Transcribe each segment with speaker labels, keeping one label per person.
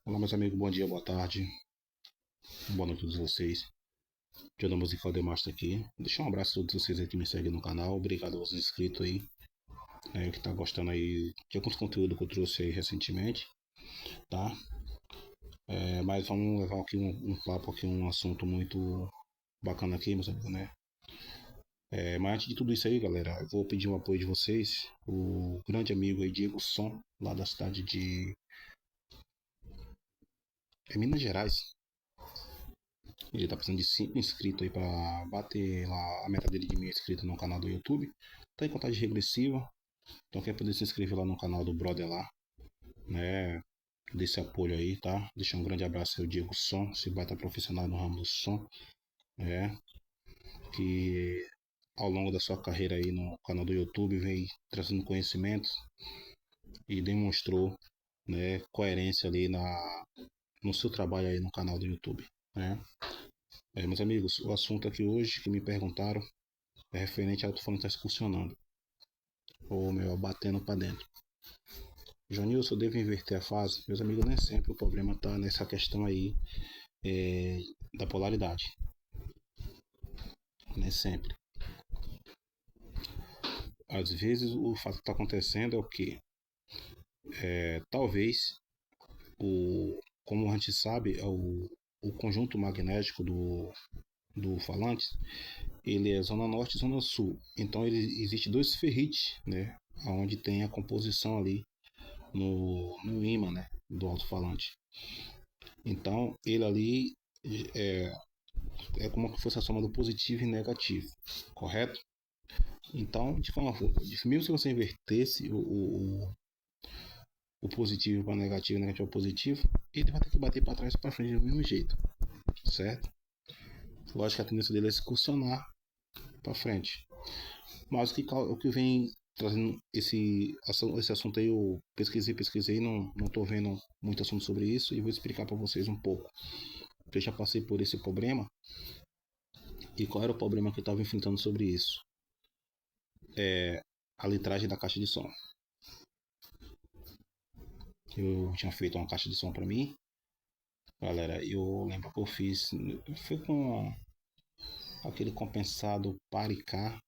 Speaker 1: Olá, meus amigos, bom dia, boa tarde, boa noite a todos vocês. Jornal Musical The Master aqui. Deixar um abraço a todos vocês aí que me seguem no canal. Obrigado aos inscritos aí, que tá gostando aí de alguns conteúdos que eu trouxe aí recentemente, tá? Mas vamos levar aqui um papo aqui, um assunto muito bacana aqui, meus amigos, né? Mas antes de tudo isso aí, galera, eu vou pedir o apoio de vocês. O grande amigo aí, Diego Som, lá da cidade de Minas Gerais. Ele tá precisando de 5 inscritos aí pra bater lá a meta dele de 1.000 inscritos no canal do YouTube. Tá em contagem regressiva. Então quer poder se inscrever lá no canal do brother lá, né? Desse apoio aí, tá? Deixar um grande abraço ao Diego Som, esse baita profissional no ramo do som, né? Que ao longo da sua carreira aí no canal do YouTube vem trazendo conhecimentos e demonstrou, né, coerência ali no seu trabalho aí no canal do YouTube, né? Meus amigos, o assunto aqui hoje que me perguntaram é referente ao alto-falante estar excursionando, ou melhor, batendo para dentro. Joanilson, eu devo inverter a fase? Meus amigos, nem sempre o problema está nessa questão aí é, da polaridade. Nem sempre. Às vezes o fato que está acontecendo é o que? Talvez, como a gente sabe, o conjunto magnético do falante, ele é zona norte e zona sul. Então existe dois ferrites, né? Onde tem a composição ali no ímã, né? Do alto-falante. Então ele ali é, é como se fosse a soma do positivo e negativo, correto? Então, de forma, mesmo se você invertesse o positivo para negativo, o negativo para positivo, ele vai ter que bater para trás e para frente do mesmo jeito, certo? Lógico que a tendência dele é excursionar para frente. Mas o que vem trazendo esse assunto aí, eu pesquisei, não tô vendo muito assunto sobre isso e vou explicar para vocês um pouco. Eu já passei por esse problema e qual era o problema que eu estava enfrentando sobre isso? A litragem da caixa de som. Eu tinha feito uma caixa de som para mim, galera. Eu lembro que eu fiz, foi com aquele compensado Paricá,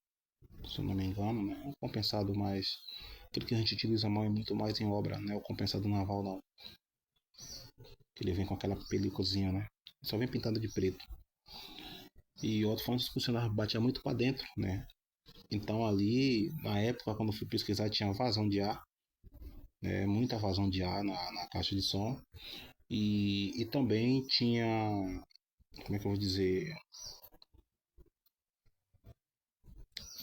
Speaker 1: se eu não me engano, né? Um compensado mais, aquele que a gente utiliza muito mais em obra, né? O compensado naval não, que ele vem com aquela películazinha, né? Só vem pintado de preto. E o alto-falante funcionava, batia muito para dentro, né? Então ali, na época, quando eu fui pesquisar, tinha vazão de ar, né? Muita vazão de ar na caixa de som. E também tinha, como é que eu vou dizer?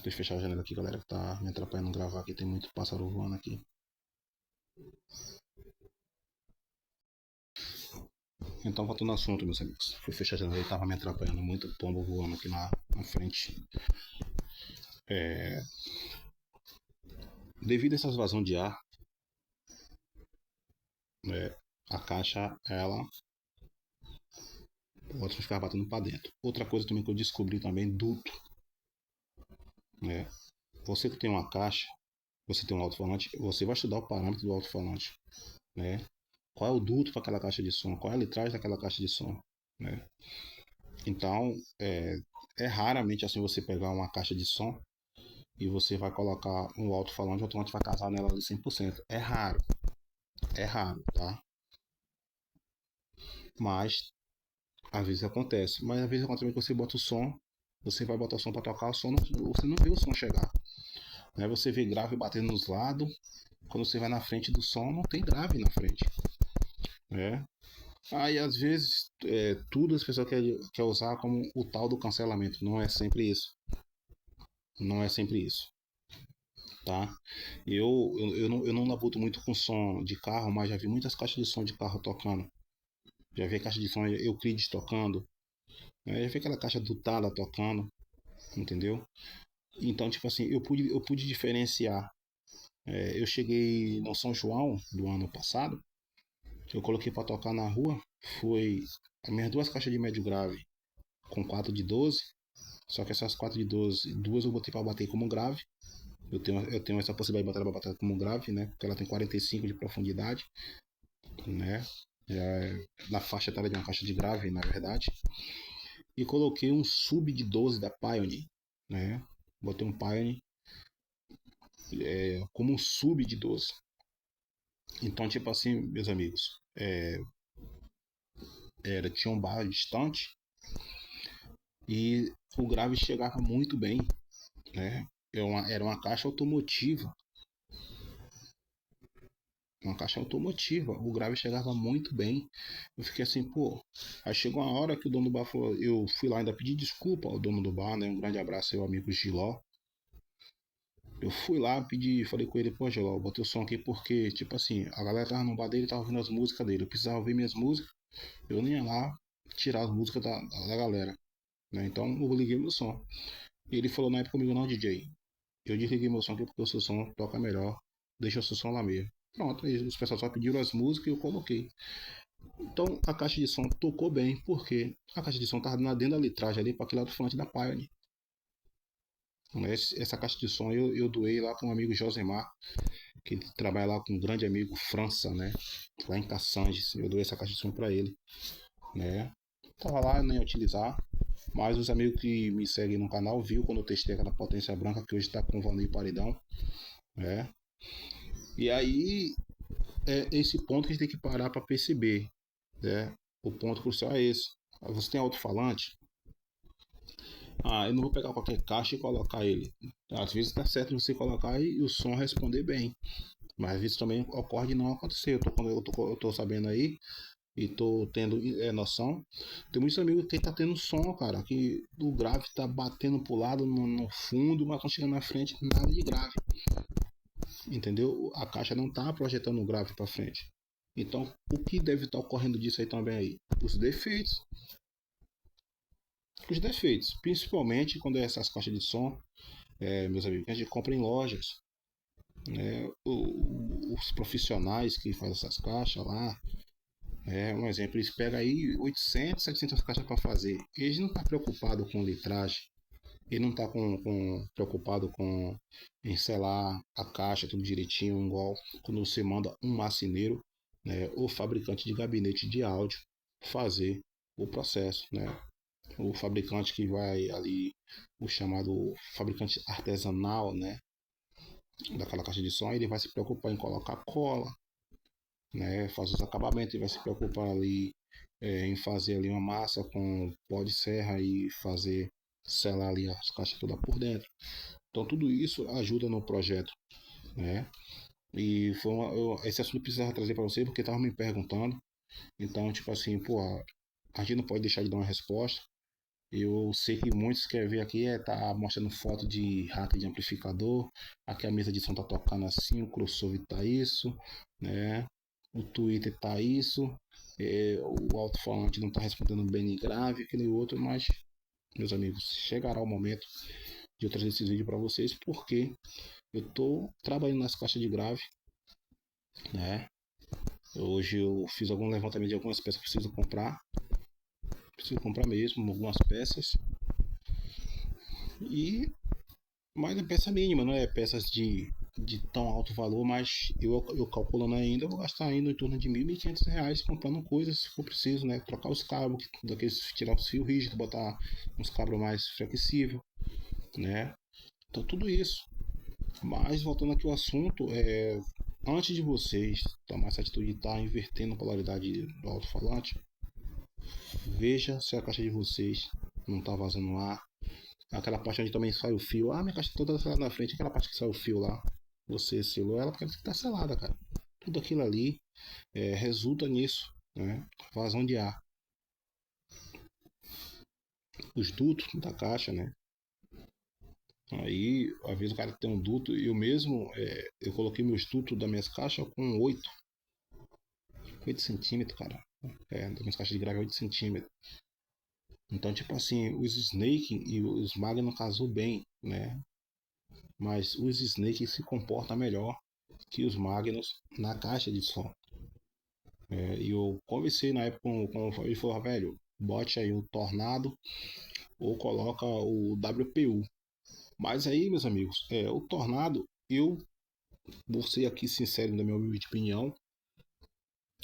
Speaker 1: Deixa eu fechar a janela aqui, galera, que tá me atrapalhando gravar aqui, tem muito pássaro voando aqui. Então, voltando ao assunto, meus amigos. Fui fechar a janela e tava me atrapalhando muito pombo voando aqui na frente. É, devido a essas vazões de ar, né, a caixa, ela pode ficar batendo para dentro. Outra coisa também que eu descobri também, duto, né? Você que tem uma caixa, você tem um alto-falante, você vai estudar o parâmetro do alto-falante, né? Qual é o duto para aquela caixa de som, qual é a litragem daquela caixa de som, né? Então, é raramente assim você pegar uma caixa de som e você vai colocar um alto-falante e o alto-falante vai casar nela ali 100%. É raro, tá? Mas, às vezes acontece. Mas às vezes acontece também que você bota o som, você vai botar o som para tocar, o som você não vê o som chegar. Né? Você vê grave batendo nos lados, quando você vai na frente do som, não tem grave na frente. Né? Aí às vezes tudo as pessoas quer usar como o tal do cancelamento. Não é sempre isso. Não é sempre isso. Tá? Eu não labuto muito com som de carro, mas já vi muitas caixas de som de carro tocando. Já vi a caixa de som Euclides tocando. Já vi aquela caixa do Tala tocando. Entendeu? Então, tipo assim, eu pude diferenciar. Eu cheguei no São João do ano passado. Eu coloquei para tocar na rua. Foi as minhas duas caixas de médio grave com 4 de 12. Só que essas 4 de 12, duas eu botei para bater como grave. Eu tenho essa possibilidade de botar ela para bater como grave, né? Porque ela tem 45 de profundidade, né? na faixa etária de uma caixa de grave, na verdade, e coloquei um sub de 12 da Pioneer, né? Botei um Pioneer como um sub de 12. Então, tipo assim, meus amigos, tinha um bar distante e o grave chegava muito bem, né? Era uma caixa automotiva, o grave chegava muito bem. Eu fiquei assim, pô. Aí chegou uma hora que o dono do bar falou, eu fui lá ainda pedir desculpa ao dono do bar, né? Um grande abraço ao amigo Giló. Eu fui lá, pedi, falei com ele, pô, Giló, botei o som aqui porque, tipo assim, a galera tava no bar dele, tava ouvindo as músicas dele. Eu precisava ouvir minhas músicas, eu nem ia lá tirar as músicas da galera, né? Então eu liguei meu som. E ele falou na época comigo, não, DJ, eu desliguei meu som aqui porque o seu som toca melhor, deixa o seu som lá mesmo. Pronto, aí os pessoal só pediram as músicas e eu coloquei. Então a caixa de som tocou bem, porque a caixa de som estava dentro da litragem ali para aquele alto-falante da Pioneer. Essa caixa de som eu doei lá para um amigo Josemar, que trabalha lá com um grande amigo França, né? Lá em Cassanges. Eu doei essa caixa de som para ele, né? Tava lá, eu nem ia utilizar. Mas os amigos que me seguem no canal viu quando eu testei aquela potência branca que hoje está com Vanille Paredão, né? E aí é esse ponto que a gente tem que parar para perceber, né? O ponto crucial é esse. Você tem alto-falante, eu não vou pegar qualquer caixa e colocar ele. Às vezes tá certo você colocar e o som responder bem. Mas às vezes também ocorre de não acontecer. Eu tô sabendo aí e tô tendo noção. Tem muitos amigos que tá tendo som, cara, que o grave tá batendo pro lado no fundo, mas quando chega na frente, nada de grave. Entendeu? A caixa não tá projetando o grave para frente. Então, o que deve estar ocorrendo disso aí também aí? Os defeitos. Os defeitos, principalmente quando é essas caixas de som, meus amigos, que a gente compra em lojas, né? Os profissionais que fazem essas caixas lá, um exemplo, eles pegam aí 800, 700 caixas para fazer. Eles não estão tá preocupados com litragem, ele não está preocupado com encelar a caixa tudo direitinho, igual quando você manda um marceneiro, né, ou fabricante de gabinete de áudio fazer o processo, né? O fabricante que vai ali, o chamado fabricante artesanal, né, daquela caixa de som, ele vai se preocupar em colocar cola, né, fazer os acabamentos, ele vai se preocupar ali em fazer ali uma massa com pó de serra e fazer selar ali as caixas toda por dentro. Então tudo isso ajuda no projeto, né? E esse assunto eu precisava trazer para você porque tava me perguntando. Então, tipo assim, pô, a gente não pode deixar de dar uma resposta. Eu sei que muitos querem ver aqui tá mostrando foto de rack de amplificador, aqui a mesa de som tá tocando assim, o crossover tá isso, né? O Twitter tá isso, o alto-falante não tá respondendo bem grave, aquele outro, mas, meus amigos, chegará o momento de eu trazer esse vídeo para vocês, porque eu tô trabalhando nas caixas de grave, né? Hoje eu fiz algum levantamento de algumas peças que preciso comprar mesmo, algumas peças, e mas é peça mínima, não é peças de tão alto valor, mas eu calculando ainda, eu vou gastar ainda em torno de R$ 1.500 comprando coisas se for preciso, né? Trocar os cabos, daqueles, tirar os fios rígidos, botar uns cabos mais flexíveis, né? Então tudo isso. Mas voltando aqui ao assunto, antes de vocês tomar essa atitude de estar invertendo a polaridade do alto-falante, veja se a caixa de vocês não está vazando ar. Aquela parte onde também sai o fio. Minha caixa toda selada na frente. Aquela parte que sai o fio lá. Você selou ela porque ela está selada, cara. Tudo aquilo ali resulta nisso, né? Vazão de ar. Os dutos da caixa, né? Aí, às vezes o cara tem um duto. Eu mesmo, eu coloquei meus dutos das minhas caixas com 8 centímetros, cara. Das minhas caixas de grave é 8 centímetros. Então, tipo assim, os Snake e os Magnum casou bem, né? Mas os Snake se comportam melhor que os Magnus na caixa de som. E eu conversei na época com o Fabio e falou, velho, bote aí o Tornado ou coloca o WPU. Mas aí, meus amigos, o Tornado, eu vou ser aqui sincero na minha opinião,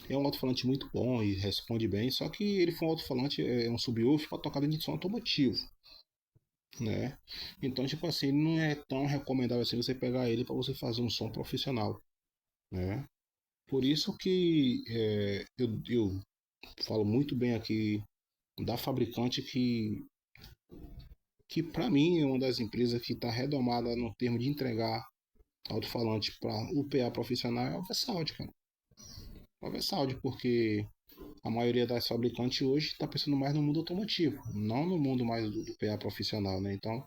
Speaker 1: É um alto-falante muito bom e responde bem, só que ele foi um alto-falante, é um subwoofer para tocar dentro de som automotivo, né? Então, tipo assim, não é tão recomendável assim você pegar ele para você fazer um som profissional, né? Por isso que eu falo muito bem aqui da fabricante que para mim é uma das empresas que está redomada no termo de entregar alto-falante para UPA profissional é a Versailles, cara. A Versailles, porque a maioria das fabricantes hoje está pensando mais no mundo automotivo, não no mundo mais do PA profissional, né? Então,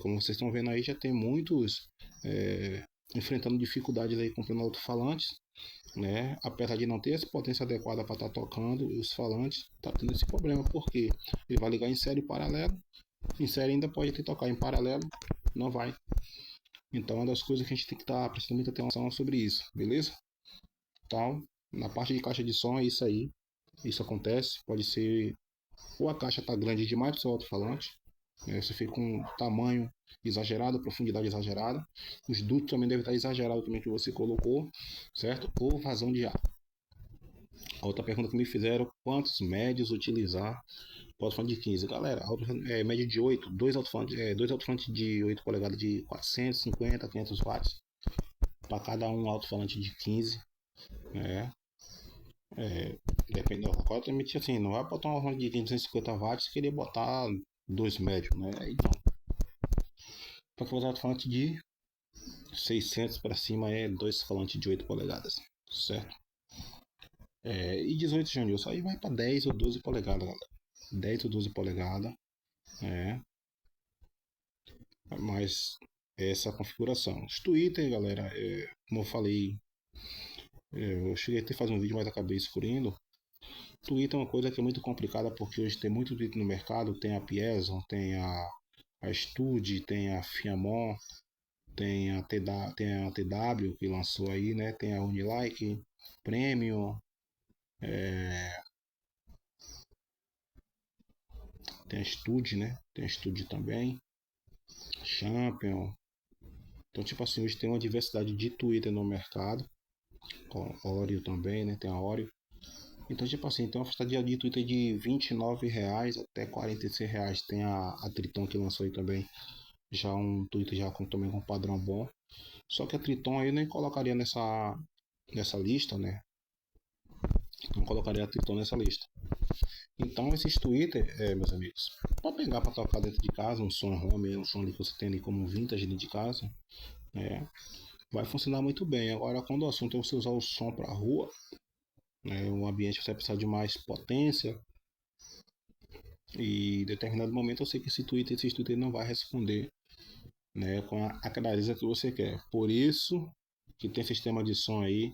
Speaker 1: como vocês estão vendo aí, já tem muitos enfrentando dificuldades aí comprando alto-falantes, né? Apesar de não ter essa potência adequada para estar tocando os falantes, tá tendo esse problema, porque ele vai ligar em série paralelo, em série ainda pode ter tocar em paralelo, não vai. Então, é uma das coisas que a gente tem que estar prestando muita atenção sobre isso, beleza? Então, na parte de caixa de som é isso aí. Isso acontece, pode ser ou a caixa está grande demais para o seu alto-falante, né? Você fica com um tamanho exagerado, profundidade exagerada. Os dutos também devem estar exagerados também que você colocou, certo? Ou vazão de ar. A outra pergunta que me fizeram, quantos médios utilizar para alto-falante de 15? Galera, média de 8, dois alto-falantes de 8 polegadas de 450, 500 watts para cada um alto-falante de 15, né? Depende, agora também assim, não vai botar uma ronda de 250 watts e querer botar dois médios, né? Então, para fazer alto-falante de 600 para cima é dois falantes de 8 polegadas, certo? E 18 Janilson, aí vai para 10 ou 12 polegadas, galera. 10 ou 12 polegadas, é, mas essa é a configuração. Os Twitter, galera, como eu falei, eu cheguei a ter fazer um vídeo, mas acabei escurrindo. Twitter é uma coisa que é muito complicada porque hoje tem muito Twitter no mercado, tem a Pieson, tem a Stude, tem a Fiamon, tem a TW que lançou aí, né? Tem a Unilike, Premium, tem a Stude, né? Tem a Stude também, Champion. Então, tipo assim, hoje tem uma diversidade de Twitter no mercado, com Oreo também, né? Tem a Oreo. Então, tipo assim, tem uma oferta de Twitter de R$ 29 até R$ 46. Tem a Triton que lançou aí também, já um Twitter já também com padrão bom. Só que a Triton aí eu nem colocaria nessa lista, né? Não colocaria a Triton nessa lista. Então esses Twitter, meus amigos, pode pegar para tocar dentro de casa, um som home, um som ali que você tem ali como vintage dentro de casa, né? Vai funcionar muito bem. Agora, quando o assunto é você usar o som para rua, né? O ambiente você vai precisar de mais potência e em determinado momento eu sei que esse Twitter não vai responder, né? Com a clareza que você quer. Por isso que tem sistema de som aí,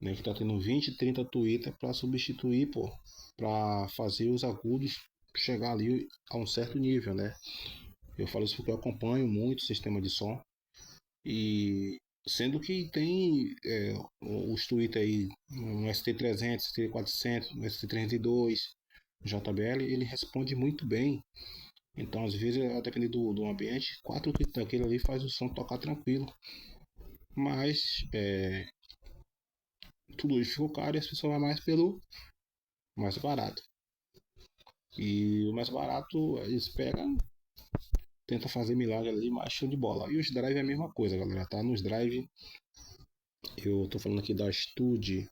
Speaker 1: né, que tá tendo 20, 30 Twitter para substituir, pô, para fazer os agudos chegar ali a um certo nível, né? Eu falo isso porque eu acompanho muito o sistema de som e sendo que tem os Twitter aí, um ST300, ST400, um ST302, JBL, ele responde muito bem. Então, às vezes, a depender do ambiente, quatro tweets daquele ali faz o som tocar tranquilo. Mas tudo isso ficou caro e as pessoas vão mais pelo mais barato. E o mais barato eles pegam, tenta fazer milagre ali, mas show de bola. E os drive é a mesma coisa, galera, tá? Nos drive, eu tô falando aqui da Stude,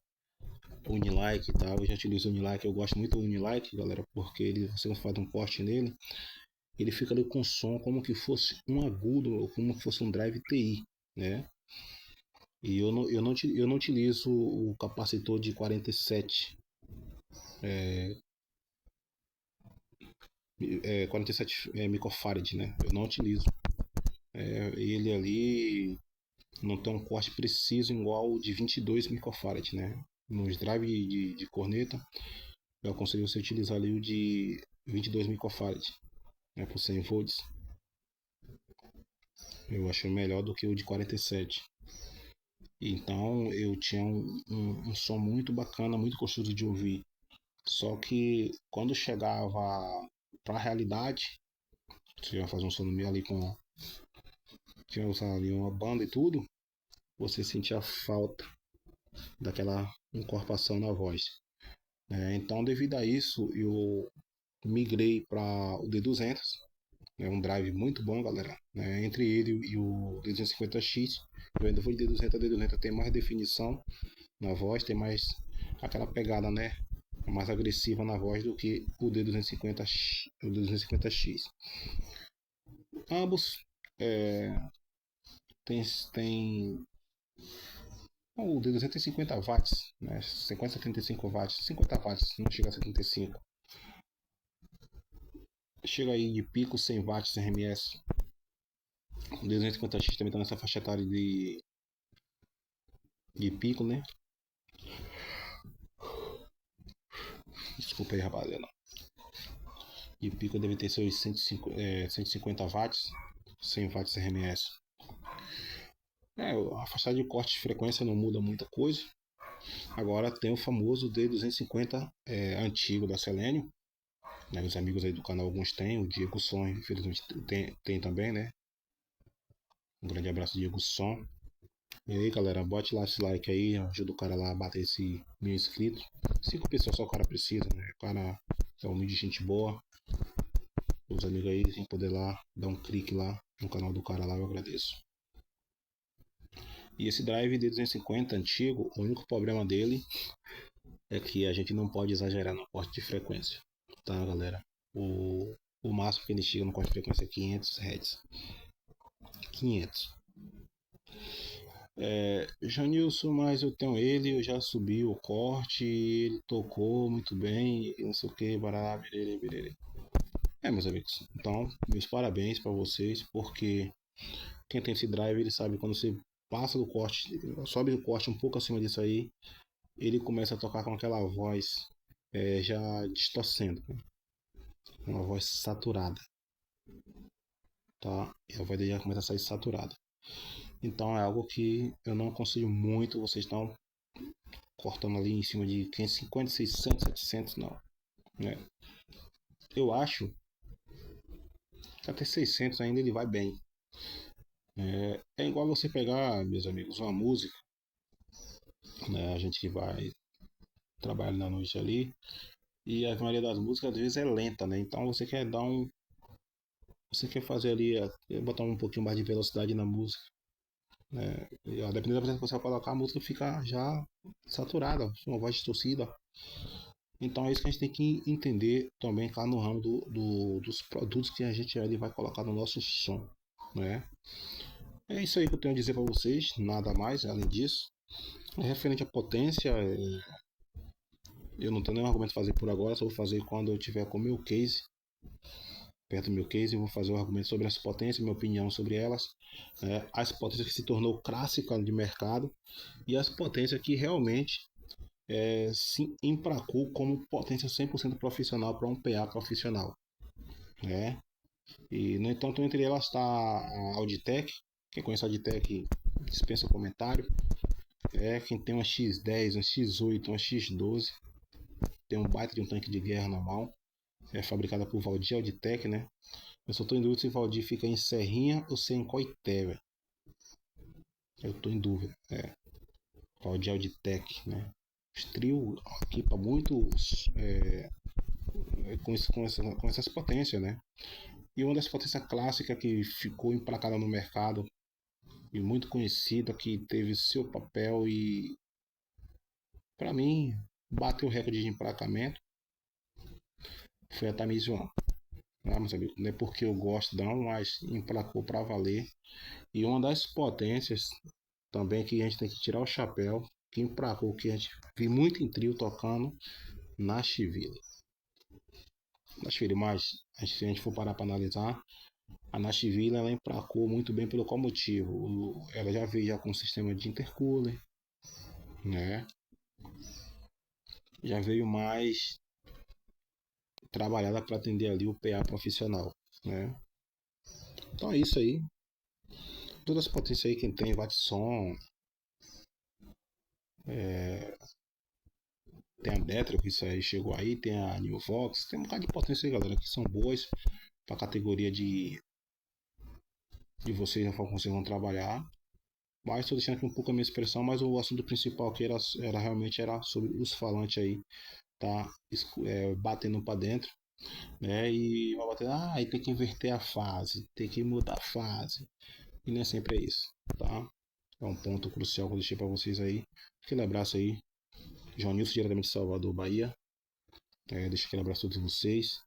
Speaker 1: Unilike e tal. Eu já utilizo o Unilike, eu gosto muito do Unilike, galera, porque você faz um corte nele, ele fica ali com som como que fosse um agudo, ou como que fosse um drive TI, né? E eu não utilizo o capacitor de 47, 47 microfarad, né? Eu não utilizo. Ele ali não tem um corte preciso igual o de 22 microfarad, né? Nos drive de corneta, eu aconselho você utilizar ali o de 22 microfarad, né? Por 100 volts. Eu acho melhor do que o de 47. Então eu tinha um som muito bacana, muito gostoso de ouvir. Só que quando chegava para a realidade, você ia fazer um som meio ali com. Tinha usar ali uma banda e tudo, você sentia falta. daquela encorpação na voz. Então, devido a isso, eu migrei para o D200. É um drive muito bom, galera. Entre ele e o D250X, eu ainda vou de D200 a D200, tem mais definição na voz, tem mais aquela pegada, né? Mais agressiva na voz do que o D250X. O D250X. Ambos é, tem o D200 tem 50 watts, né? 50, 75 watts, 50 watts, não chega a 75. Chega aí de pico 100 watts RMS. O D250X também está nessa faixa etária de pico, né? Desculpa aí, rapaziada. De pico deve ter seus 150 watts, 100 watts RMS. A faixa de corte de frequência não muda muita coisa. Agora tem o famoso D250 antigo da Selenium. Né, os amigos aí do canal alguns têm, o Diego Som, infelizmente tem também, né? Um grande abraço, Diego Som. E aí, galera, bote lá esse like aí, ajuda o cara lá a bater esse 1.000 inscritos. 5 pessoas só o cara precisa, né? O cara é humilde, gente boa. Os amigos aí, sem poder lá, dar um clique lá no canal do cara lá, eu agradeço. E esse drive D250 antigo, o único problema dele é que a gente não pode exagerar no corte de frequência, tá, galera? O máximo que ele chega no corte de frequência é 500 Hz. 500. Janilson, mas eu tenho ele, eu já subi o corte, ele tocou muito bem, não sei o que, bará, birere, birere. Meus amigos, então, meus parabéns para vocês, porque quem tem esse drive, ele sabe quando você passa do corte, sobe do corte um pouco acima disso aí, ele começa a tocar com aquela voz já distorcendo, né? Uma voz saturada, tá? E a voz dele já começa a sair saturada. Então é algo que eu não aconselho muito, vocês estão cortando ali em cima de 550, 600, 700, não. Né? Eu acho que até 600 ainda ele vai bem. É igual você pegar, meus amigos, uma música, né? A gente que vai trabalhar na noite ali, e a maioria das músicas às vezes é lenta, né? Então você quer dar um. Você quer fazer ali, botar um pouquinho mais de velocidade na música. Né? E, dependendo da que você colocar, a música fica já saturada, uma voz distorcida. Então é isso que a gente tem que entender também cá no ramo dos produtos que a gente ele vai colocar no nosso som. Né? É isso aí que eu tenho a dizer para vocês, nada mais além disso. Referente à potência, eu não tenho nenhum argumento a fazer por agora, só vou fazer quando eu tiver com o meu case, perto do meu case, eu vou fazer um argumento sobre as potências, minha opinião sobre elas, as potências que se tornou clássica de mercado e as potências que realmente se emplacou como potência 100% profissional para um PA profissional. Né? E, no entanto, entre elas está a Auditec. Quem conhece a Auditec dispensa comentário. Quem tem uma X10, uma X8, uma X12, tem um baita de um tanque de guerra na mão. É fabricada por Valdir Auditec, né? Eu só estou em dúvida se Valdir fica em Serrinha ou se é em Coité, velho. Eu estou em dúvida. Valdir Auditec, né? Os trio equipa muito com essas potências, né? E uma das potências clássicas que ficou emplacada no mercado e muito conhecida, que teve seu papel e, para mim, bateu o recorde de emplacamento, foi a Tamiz One. Meus amigos, não é porque eu gosto não, mas emplacou para valer. E uma das potências também que a gente tem que tirar o chapéu, que emplacou, que a gente viu muito em trio tocando, Nashville. Nashville, mas se a gente for parar para analisar, a Nashville ela emplacou muito bem pelo qual motivo? Ela já veio já com um sistema de intercooler, né? Já veio mais trabalhada para atender ali o PA profissional, né? Então é isso aí. Todas as potências aí, quem tem Watson, tem a Detro, que isso aí chegou aí, tem a New Vox, tem um bocado de potência aí, galera, que são boas para a categoria de vocês, na forma como vocês vão trabalhar. Mas estou deixando aqui um pouco a minha expressão, mas o assunto principal aqui era realmente era sobre os falantes aí, tá? Batendo para dentro, né? E vai bater, aí tem que inverter a fase, tem que mudar a fase. E nem sempre é isso, tá? É um ponto crucial que eu deixei para vocês aí. Aquele abraço aí, João Nilson, diretamente de Salvador, Bahia. Deixa aquele abraço a todos vocês.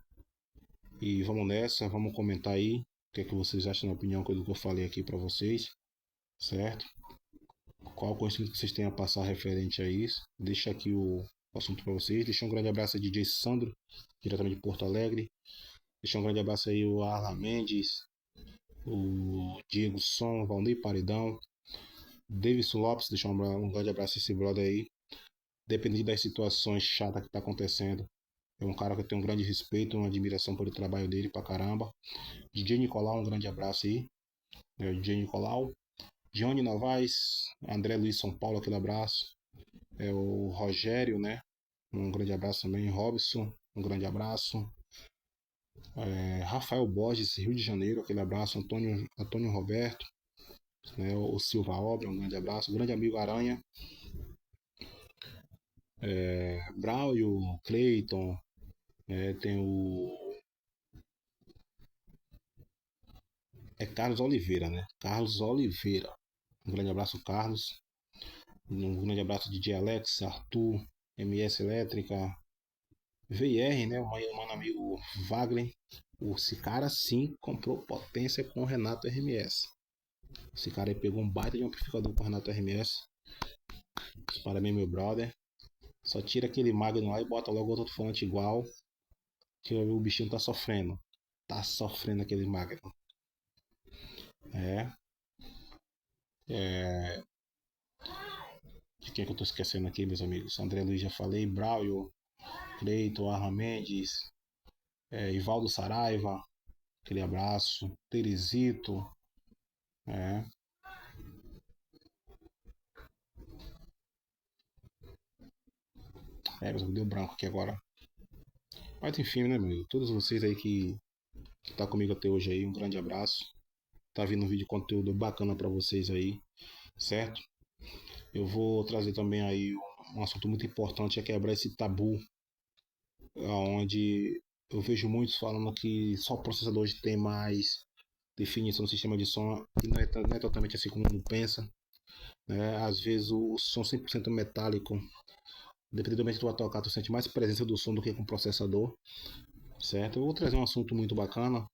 Speaker 1: E vamos nessa, vamos comentar aí o que é que vocês acham, na opinião, do que eu falei aqui para vocês, certo? Qual o conhecimento que vocês têm a passar referente a isso? Deixa aqui o assunto para vocês. Deixa um grande abraço a DJ Sandro, diretamente de Porto Alegre. Deixa um grande abraço aí o Arla Mendes, o Diego Som, Valnei Paredão, Davis Lopes. Deixa um grande abraço a esse brother aí. Dependendo das situações chatas que tá acontecendo, é um cara que eu tenho um grande respeito, uma admiração pelo trabalho dele pra caramba. DJ Nicolau, um grande abraço aí. DJ Nicolau. Johnny Novaes, André Luiz São Paulo, aquele abraço. O Rogério, né? Um grande abraço também. Robson, um grande abraço. Rafael Borges, Rio de Janeiro, aquele abraço. Antônio Roberto, né? O Silva Obra, um grande abraço. O grande amigo Aranha. Braulio, Cleiton, tem o. Carlos Oliveira, né? Carlos Oliveira. Um grande abraço, Carlos. Um grande abraço, DJ Alex, Arthur, MS Elétrica, VR, né? O meu mano amigo Wagner. Esse cara sim comprou potência com o Renato RMS. Esse cara aí pegou um baita de um amplificador com o Renato RMS. Parabéns, meu brother. Só tira aquele Magnum lá e bota logo outro falante igual. Que o bichinho tá sofrendo. Tá sofrendo aquele Magnum. É. De quem que eu tô esquecendo aqui, meus amigos? André Luiz já falei. Braulio, Cleiton, Arra Mendes, Ivaldo Saraiva. Aquele abraço. Teresito. É. Mas deu branco aqui agora. Mas enfim, né, meu amigo? Todos vocês aí que tá comigo até hoje aí, um grande abraço. Tá vindo um vídeo de conteúdo bacana para vocês aí, certo? Eu vou trazer também aí um assunto muito importante, é quebrar esse tabu, onde eu vejo muitos falando que só processadores tem mais definição do sistema de som, e não é totalmente assim como mundo pensa, né? Às vezes o som 100% metálico, dependendo do que tu vai tocar, tu sente mais presença do som do que com o processador, certo? Eu vou trazer um assunto muito bacana,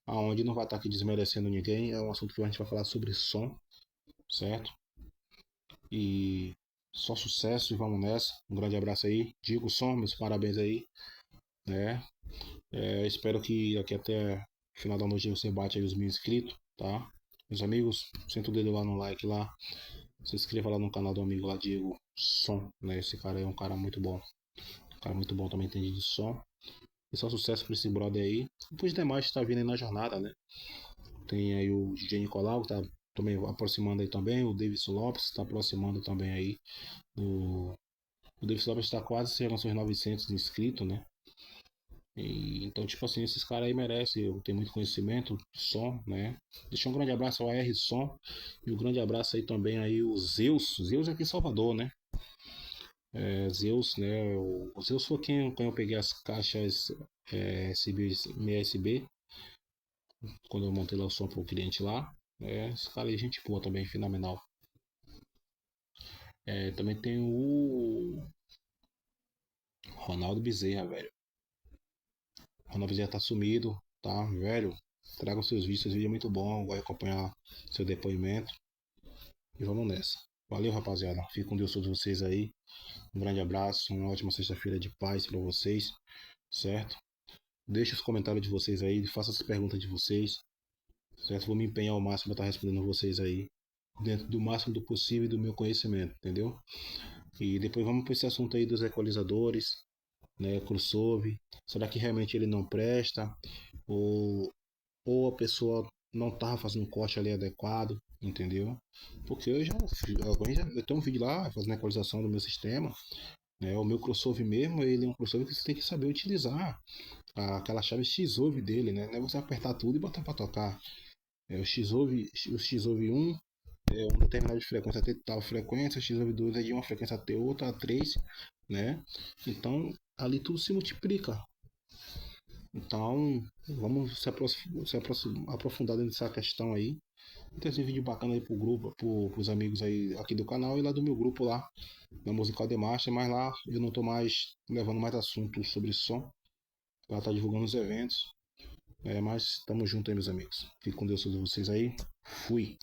Speaker 1: aonde não vai estar aqui desmerecendo ninguém, é um assunto que a gente vai falar sobre som, certo? E só sucesso e vamos nessa. Um grande abraço aí. Digo som, meus parabéns aí, né? Espero que aqui até o final da noite você bate aí os 1.000 inscritos, tá? Meus amigos, senta o dedo lá no like lá. Se inscreva lá no canal do amigo lá, Diego Som, né? Esse cara aí é um cara muito bom. Um cara muito bom, também entende de som. E só sucesso pra esse brother aí. E pros demais que tá vindo aí na jornada, né? Tem aí o DJ Nicolau, que tá também aproximando aí também. O Davis Lopes tá aproximando também aí. O Davis Lopes tá quase chegando aos seus 900 inscritos, né? Então, tipo assim, esses caras aí merecem. Eu tenho muito conhecimento de som, né? Deixa um grande abraço ao R Som. E um grande abraço aí também aí o Zeus. Zeus aqui em Salvador, né? Zeus, né? O Zeus foi quem eu peguei as caixas MSB, quando eu montei lá o som pro cliente lá. Esse cara aí, gente boa também, fenomenal. Também tem o Ronaldo Bezerra, velho. O Ronaldo Bezerra tá sumido, tá, velho? Tragam seus vídeos é muito bom. Vou acompanhar seu depoimento. E vamos nessa. Valeu, rapaziada. Fico com Deus todos vocês aí. Um grande abraço, uma ótima sexta-feira de paz para vocês, certo? Deixe os comentários de vocês aí, faça as perguntas de vocês, certo? Vou me empenhar ao máximo para estar respondendo vocês aí, dentro do máximo do possível e do meu conhecimento, entendeu? E depois vamos para esse assunto aí dos equalizadores, né? Crossover. Será que realmente ele não presta? Ou, ou a pessoa não estava fazendo um corte ali adequado, entendeu? Porque eu tenho um vídeo lá fazendo a equalização do meu sistema, né? O meu crossover mesmo, ele é um crossover que você tem que saber utilizar aquela chave X-Over dele, né? Não é você apertar tudo e botar para tocar. O X-Over 1 um determinado de frequência ter tal frequência, x/2 é de uma frequência ter outra, 3, né? Então, ali tudo se multiplica. Então, vamos aprofundar nessa questão aí. Tem esse vídeo bacana aí pro grupo, pros amigos aí aqui do canal e lá do meu grupo lá, na Musical The Master, mas lá eu não tô mais levando mais assuntos sobre som, pra estar divulgando os eventos. Mas tamo junto aí, meus amigos. Fique com Deus todos vocês aí. Fui.